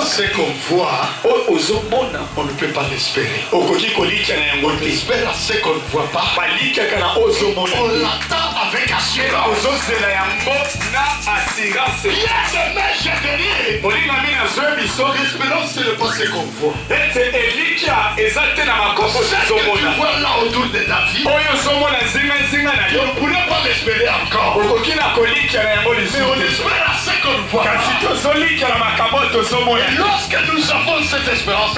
Ce qu'on voit, on ne peut pas l'espérer. On espère ce qu'on ne voit pas. On l'attend avec assurance. L'espérance, ce n'est pas ce qu'on voit. Ce que tu vois là autour de ta vie, on ne pourrait pas l'espérer encore. Mais on espère à ce qu'on voit. Lorsque nous avons cette espérance,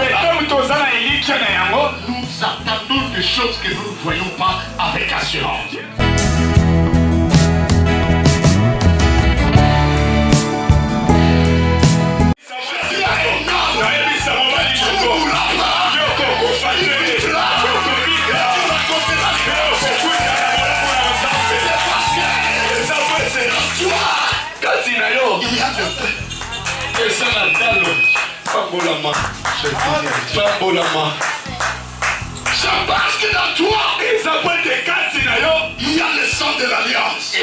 nous attendons des choses que nous ne voyons pas avec assurance. Il y a de paix. Et ça n'a pas c'est parce que dans toi, il y a le sang de l'alliance.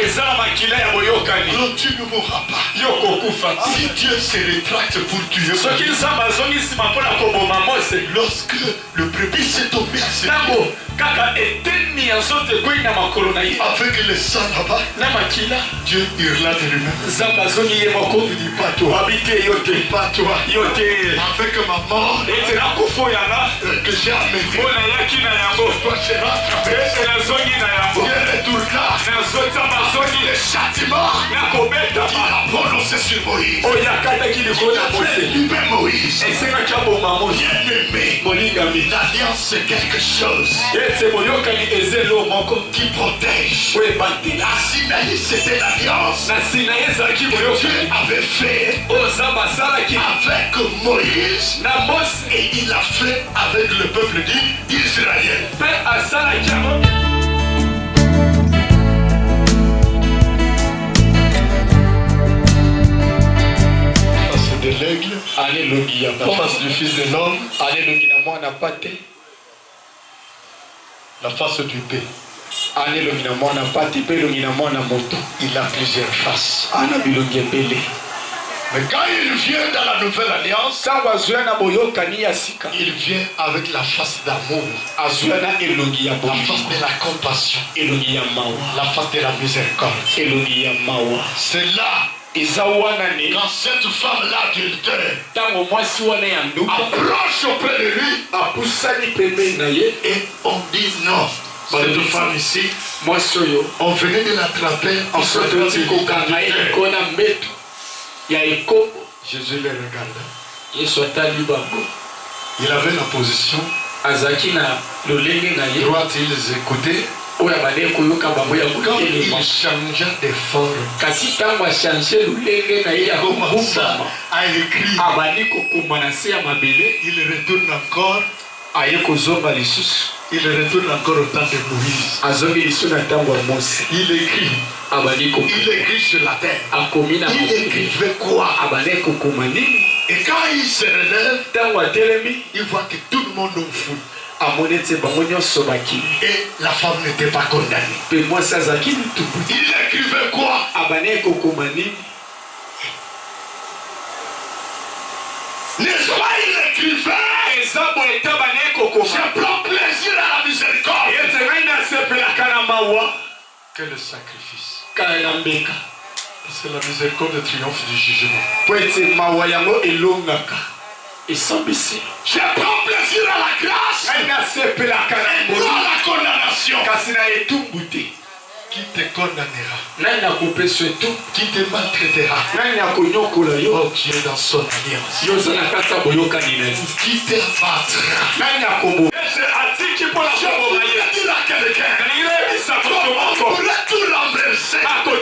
Alors tu ne mourras pas. Si Dieu se rétracte pour tuer, lorsque le brebis s'est tombé à ses pieds, avec le sang là-bas, Dieu hurla de lui-même. Il dit pas toi, pas toi. Avec ma mort que j'ai amené, toi tu rattrapé. Dieu retourna le châtiment qu'il a prononcé sur Moïse. Il a fait libérer Moïse. Bien-aimé, l'alliance c'est quelque chose qui protège. À Sinaï c'était l'alliance que Dieu avait fait avec Moïse et il l'a fait avec le peuple d'Israël. Face de l'aigle, la face du fils de l'homme, la face du paix. Il a plusieurs faces. Mais quand il vient dans la nouvelle alliance, il vient avec la face d'amour, la face de la compassion, la face de la miséricorde. C'est là, quand cette femme-là adultère approche auprès de lui, et on dit non. Cette femme ici, on venait de l'attraper. Jésus les regarda. Il avait la position droite, ils écoutaient. Quand il changea de forme, à écrire, il retourne encore. Il retourne encore au temps de Moïse. Il écrit. Il écrit sur la terre. Il écrivait quoi? Et quand il se relève, il voit que tout le monde en fout. Et la femme n'était pas condamnée. Il écrivait quoi? N'est-ce pas, il écrivait? Je prends plaisir à la miséricorde que le sacrifice. Parce que la miséricorde triomphe du jugement. Je prends plaisir à la grâce et non à la condamnation. Qui te condamnera? Qui te maltraitera? Oh, qui est dans son alliance? Qui te battra? Je dire à quelqu'un, on pourrait tout renverser. On ne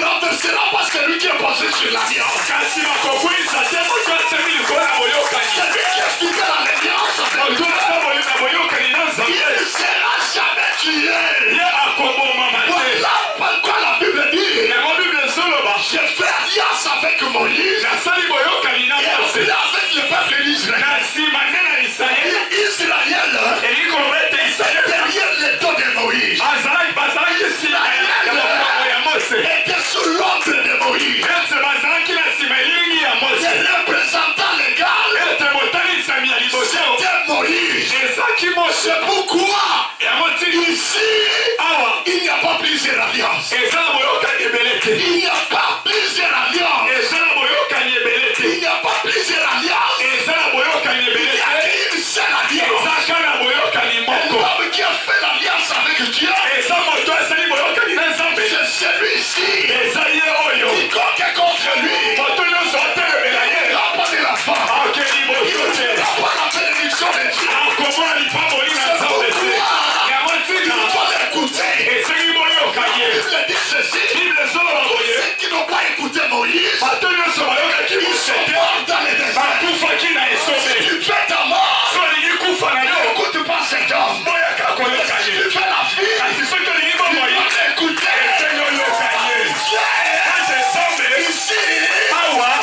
renversera pas celui qui est posé sur l'alliance. Celui qui est fidèle à l'alliance, il ne sera jamais tué. Voilà pourquoi la Bible dit, j'ai fait alliance avec Moïse et avec le peuple d'Israël. Israël, derrière les dos de Moïse, était sous l'ombre de Moïse. Les représentants légaux, c'était Moïse. C'est pourquoi ici, il n'y a pas plusieurs alliances. Il n'y a pas plusieurs alliances. Il n'y a pas plusieurs alliances. Il y a une seule alliance. L'homme qui a fait l'alliance avec Dieu, c'est celui-ci. Quiconque est contre lui, il n'aura pas de la femme. Il n'aura pas la bénédiction de Dieu. C'est pourquoi il faut l'écouter. Il dit ceci, ceux qui n'ont pas écouté Moïse, ils sont morts dans les déserts. Si tu fais ta mort, n'écoute pas cet homme. Si tu fais la fille, tu dois l'écouter. Ici,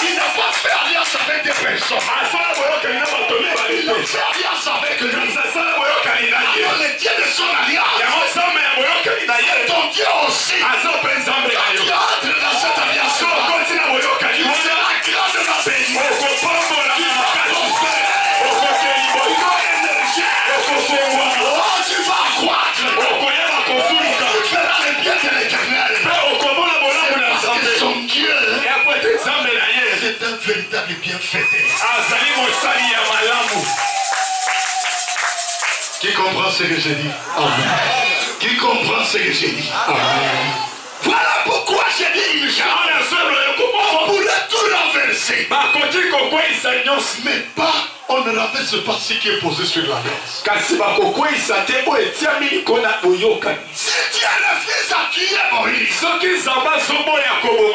il n'a pas fait alliance avec des personnes. Il a fait alliance avec lui. Alors le Dieu de son alliance, c'est ton Dieu aussi. Quand tu entres dans cette alliance, tu seras grandement béni. Oh, tu vas croître. Tu feras le bien de l'Éternel. Parce que son Dieu, c'est un véritable bienfaiteur. Qui comprend ce que j'ai dit? Amen. Qui comprend ce que j'ai dit? Amen. Voilà pourquoi j'ai dit une chose. On pourrait tout renverser. Mais pas, on ne renverse pas ce qui est posé sur l'alliance. Si tu refuses à tuer Moïse,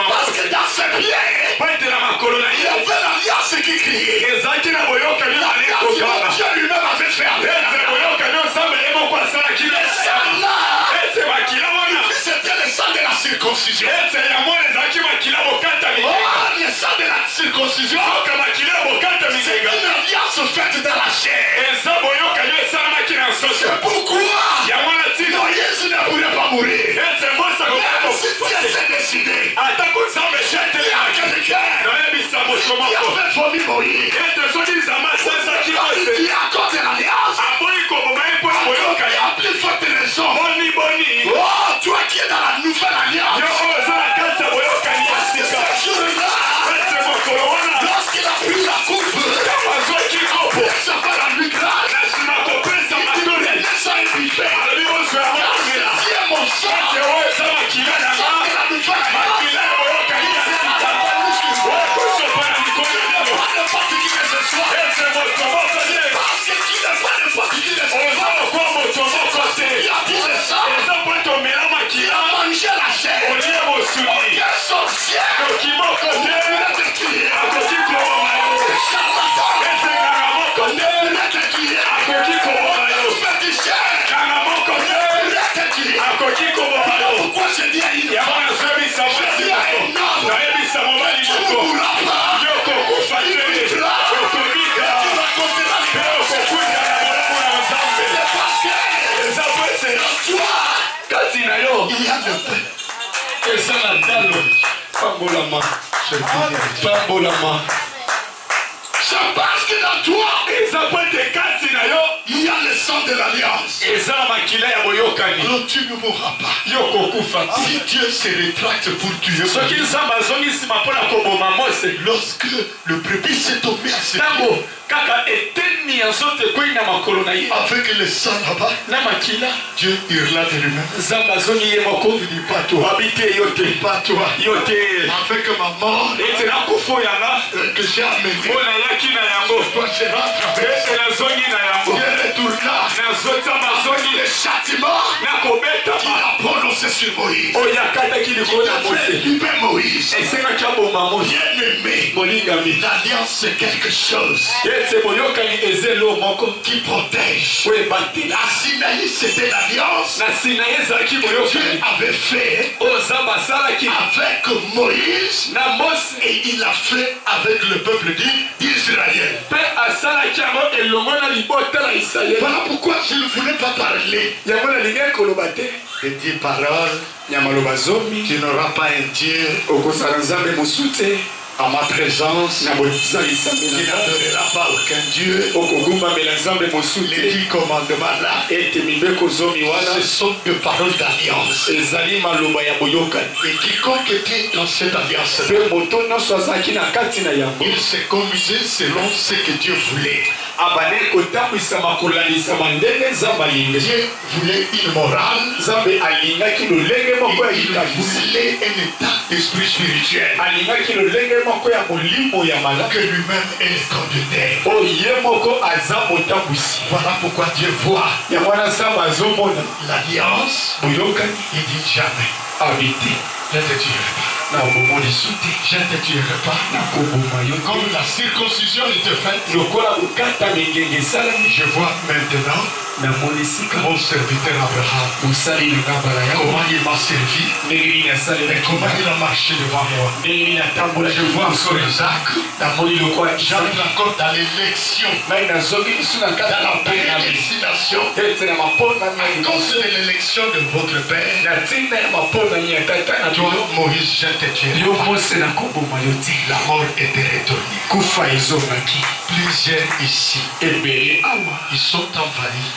parce que dans ses pieds, il y avait l'alliance qui criait. L'alliance que Dieu lui-même avait fait avec c'était le sang de la circoncision. Le sang de la circoncision, c'est une alliance faite dans la chair. C'est pourquoi Moïse ne pourrait pas mourir. Même si Dieu s'est décidé, il y a quelqu'un qui a fait vomir Moïse. Il a à cause de l'alliance. Il y a plus forte raison. Oh, toi qui es dans la nouvelle alliance. Ce jour-là, lorsqu'il a pris la coupe, ça va la nuit grâce. Il te laisse à un buffet. C'est mon sang. Le sang de la nouvelle il a mangé la chair. Aucun sorcier ne peut te tuer. Charlatan ne peut te tuer. Féticheur ne peut te tuer. Pourquoi je dis à une femme? Je dis à un homme, tu ne mourras pas. Tu vivras. Tu raconteras les choses. C'est parce que dans toi, il y a le pain. Et ça la dalle. Pambolama. C'est parce que dans toi, il y a le sang de l'alliance. alors tu ne mourras pas. Si Dieu se rétracte pour tuer, lorsque le brebis s'est tombé à ses pieds, avec le sang là-bas, Dieu hurla de lui-même. Il dit pas toi, pas toi. Avec ma mort que j'ai amenée, toi tu rentres avec. Dieu retourna le châtiment qu'il a prononcé sur Moïse. Il a fait libérer Moïse. Bien-aimé, l'alliance c'est quelque chose qui protège. La Sinaï c'était l'alliance que Dieu avait fait avec Moïse et il l'a fait avec le peuple d'Israël. Voilà pourquoi je ne voulais pas parler de 10 paroles. Tu n'auras pas un Dieu à ma présence, qui n'adorera pas aucun Dieu. Les 10 commandements là, ce sont des paroles d'alliance. Et quiconque était dans cette alliance, il se conduisait selon ce que Dieu voulait. Dieu voulait une morale, il voulait un état d'esprit spirituel que lui-même est le conducteur. Voilà pourquoi Dieu voit l'alliance. Il dit jamais je ne te tuerai pas. Je ne te tuerai pas. Comme la circoncision était faite, je vois maintenant mon serviteur Abraham, comment il m'a servi et comment il a marché devant moi. Je vois encore Isaac. J'entre encore dans l'élection, dans la prédestination à cause de l'élection de votre père. Toi, Moïse, je te tuerai pas. La mort était retournée. Plusieurs ici, ils sont envahis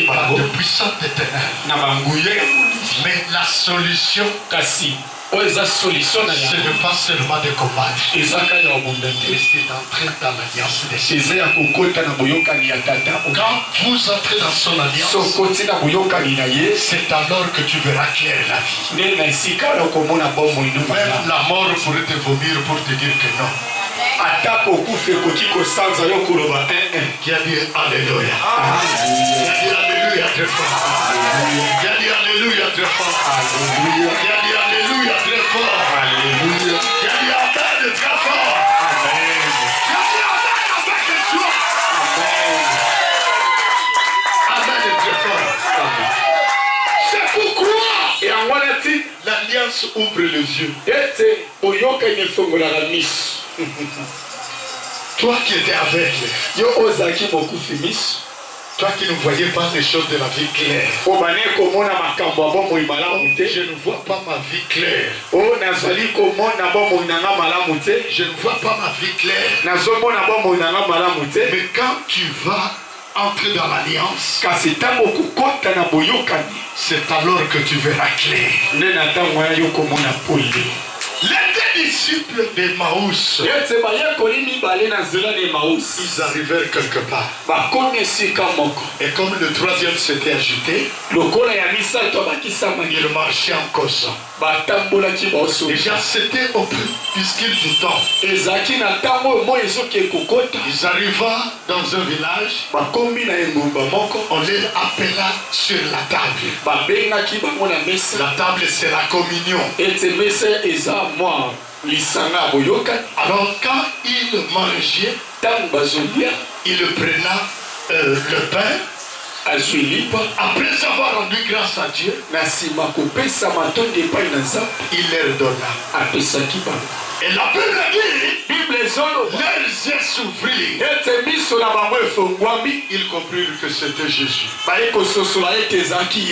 par de puissantes ténèbres. Mais la solution, c'est de pas seulement de combattre, mais c'est d'entrer dans l'alliance des cieux. Quand vous entrez dans son alliance, c'est alors que tu verras clair la vie. Même la mort pourrait te vomir pour te dire que non. Qui a dit Alléluia? Qui a dit Alléluia très fort? Qui a dit Alléluia très fort? Qui a dit Alléluia très fort? Alléluia. Qui a dit Amen très fort? Amen. Qui a dit Amen avec joie? Amen. Amen très fort. C'est pourquoi l'alliance ouvre les yeux. Toi qui étais aveugle, toi qui ne voyais pas les choses de la vie claire, je ne vois pas ma vie claire. Je ne vois pas ma vie claire. Mais quand tu vas entrer dans l'alliance, c'est alors que tu verras clair. Les deux disciples d'Emmaüs, ils arrivèrent quelque part. Et comme le troisième s'était agité, il marchait en causant. Déjà c'était au puisqu'il du temps. Ils arrivèrent dans un village. On les appela sur la table. La table c'est la communion. Alors quand il mangeait, il prenait le pain. Après avoir rendu grâce à Dieu, il leur donna. Et la Bible dit, leurs yeux s'ouvrirent. Ils comprirent que c'était Jésus. Et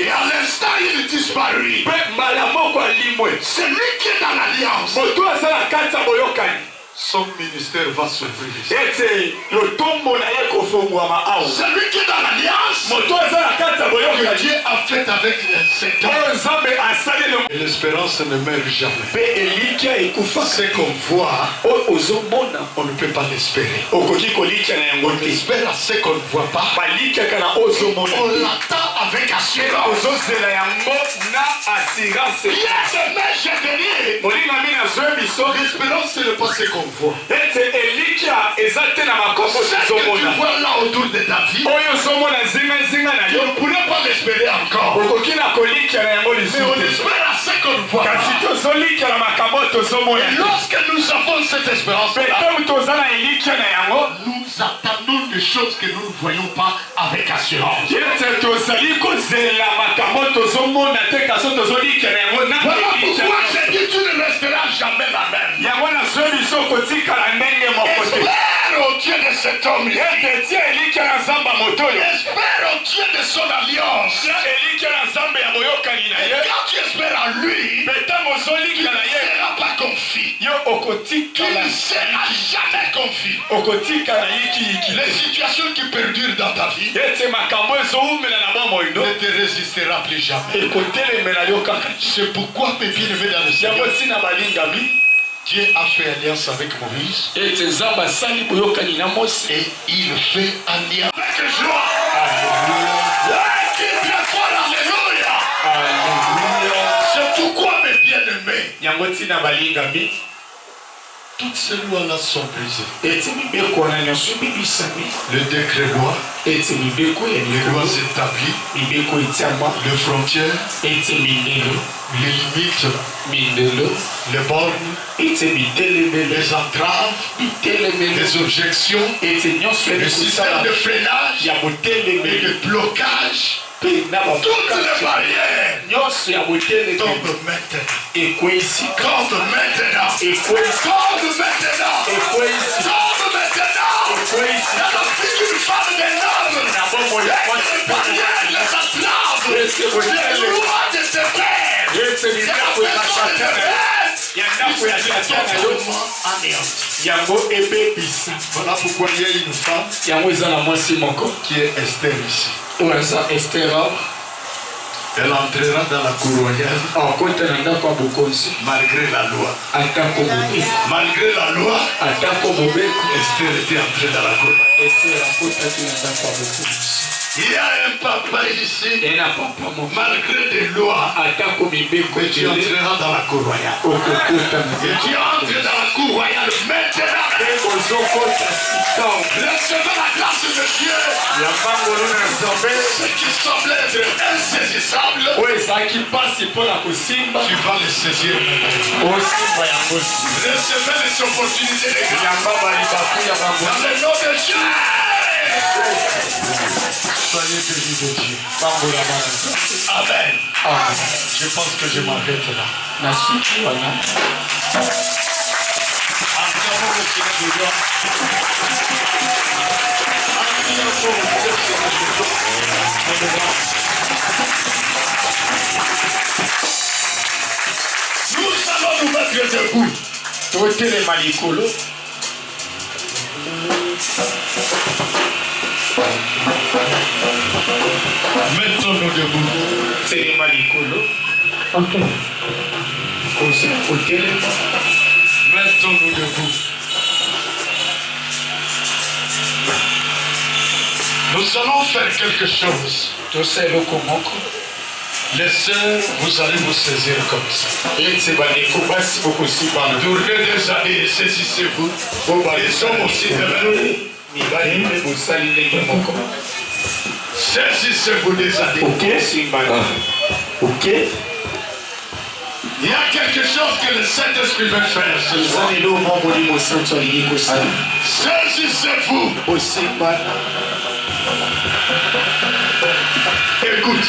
à l'instant, il disparut. Celui qui est dans l'alliance, son ministère va s'ouvrir. Celui qui est dans l'alliance, que Dieu a fait avec cet homme. Et l'espérance ne meurt jamais. Ce qu'on voit, on ne peut pas l'espérer. On espère à ce qu'on ne voit pas. On l'attend avec assurance. L'espérance, ce n'est pas ce qu'on voit. Ce que tu vois là autour de ta vie, on ne pourrait pas l'espérer encore. Mais on espère à ce qu'on voit. Et lorsque nous avons cette espérance, nous attendons des choses que nous ne voyons pas avec assurance. Voilà pourquoi je dis tu ne resteras jamais la même. Espère au Dieu de cet homme. Espère au Dieu de son alliance. Et quand tu espères en lui, tu ne seras pas confus. Tu ne seras jamais confus. Les situations qui perdurent dans ta vie ne te résistera plus jamais. C'est pourquoi mes bien-aimés dans le Seigneur, Dieu a fait alliance avec Moïse et il fait alliance avec joie. Alléluia. C'est pourquoi mes bien-aimés, toutes ces lois-là sont brisées. Le décret loi, les lois établies, les frontières, les limites, les bornes, les entraves, les objections, le système de freinage et de blocage. Toutes les barrières tombent maintenant. Tombent maintenant. La fille d'une femme d'énorme. Les barrières, les entraves, les lois de ce père. Voilà pourquoi il y a une femme qui est Esther ici. Elle entrera dans la cour royale malgré la loi. Malgré la loi, Esther était entrée dans la cour. Il y a un papa ici, malgré des lois, mais tu entreras dans la cour royale. Et tu entres dans la cour royale maintenant. Recevez la grâce de Dieu. Ce qui semble être insaisissable, tu vas le saisir maintenant. Recevez les opportunités de grâce. Dans le nom de Dieu. Soyez bénis de Dieu. Amen. Je pense que je m'arrête là. Nous allons nous mettre debout. Mettons-nous debout. Mettons-nous debout. Nous allons faire quelque chose. Les sœurs, vous allez vous saisir comme ça. Tournez des années, saisissez-vous. Les hommes aussi de saisissez-vous des années. Ok. Il y a quelque chose que le Saint-Esprit veut faire. Saisissez-vous. Écoute.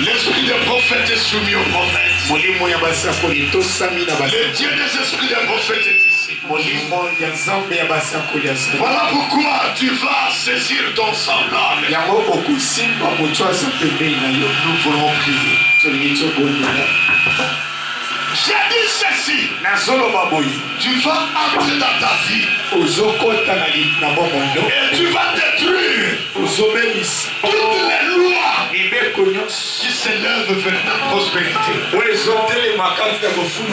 L'esprit des prophètes est soumis aux prophètes. Le Dieu des esprits des prophètes est ici. Voilà pourquoi tu vas saisir ton semblable. Nous voulons prier. J'ai dit ceci. Tu vas entrer dans ta vie. Et tu vas détruire toutes les lois qui s'élèvent vers ta prospérité.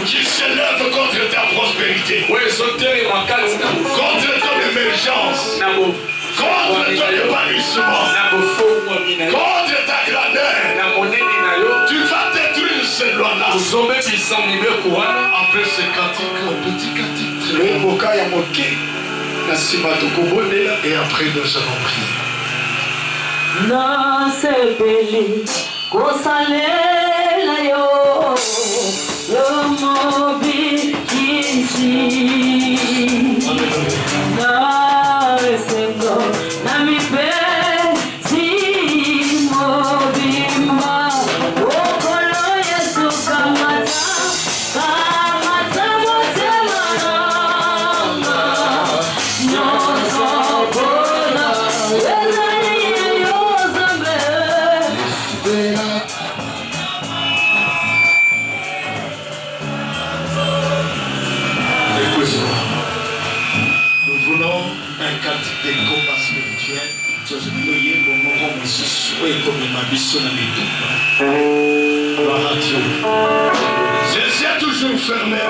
Qui s'élèvent contre ta prospérité. Contre ton émergence. Contre ton épanouissement. Contre ta grandeur. Tu vas détruire ces lois-là. Après ce cantique, un petit cantique. Et après nous allons prier. Nasepeli kosalela yo mobi kinsi nasengo namipe si mobimba okolo Yesu kamata motema nyonso bona Nous voulons un cantique de combat spirituel. Gloire à Dieu. Je suis toujours fermé.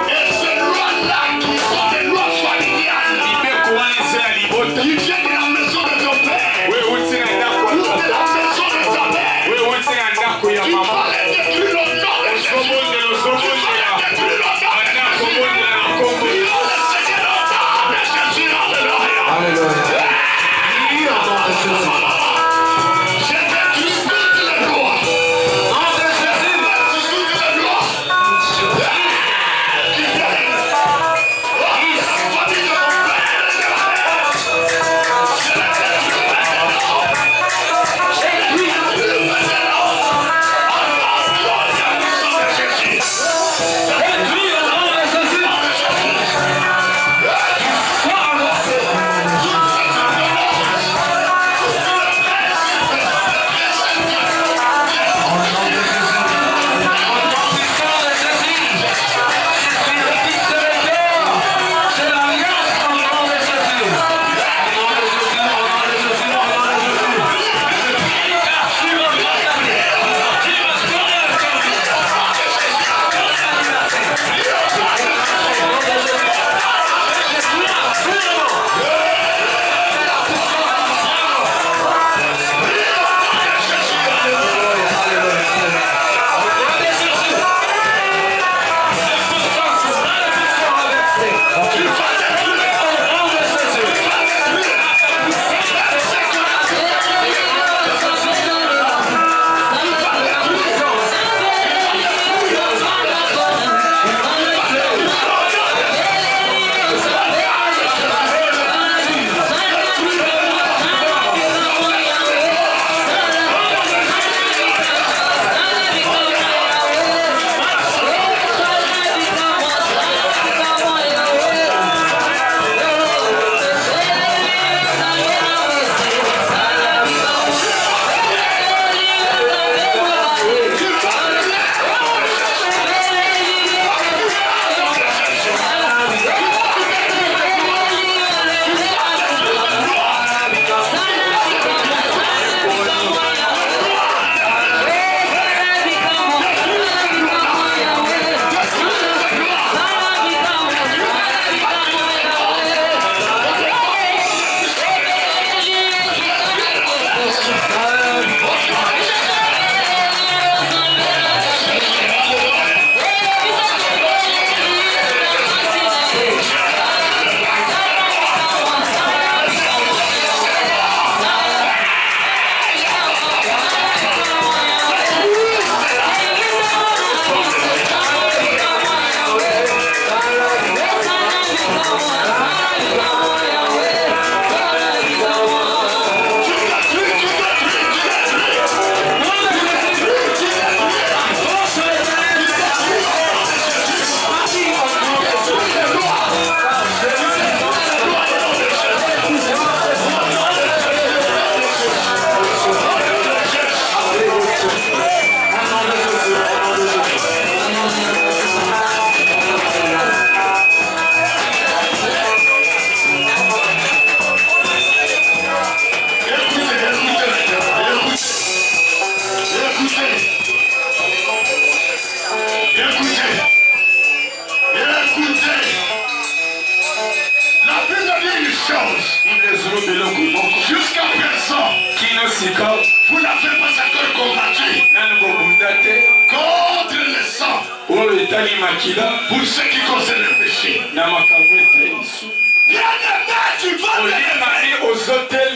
Et ces lois-là qui sont pour ce qui concerne le péché. Bien-aimé,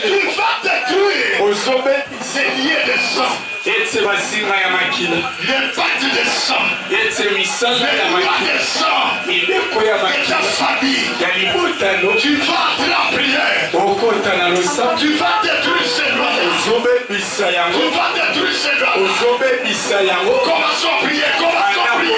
tu vas détruire ces liens de sang. Les pattes de sang, les lois de sang de ta famille. Tu vas te la prière. Tu vas détruire ces lois-là. Tu vas détruire ces lois-là. Commençons à prier, commençons à prier.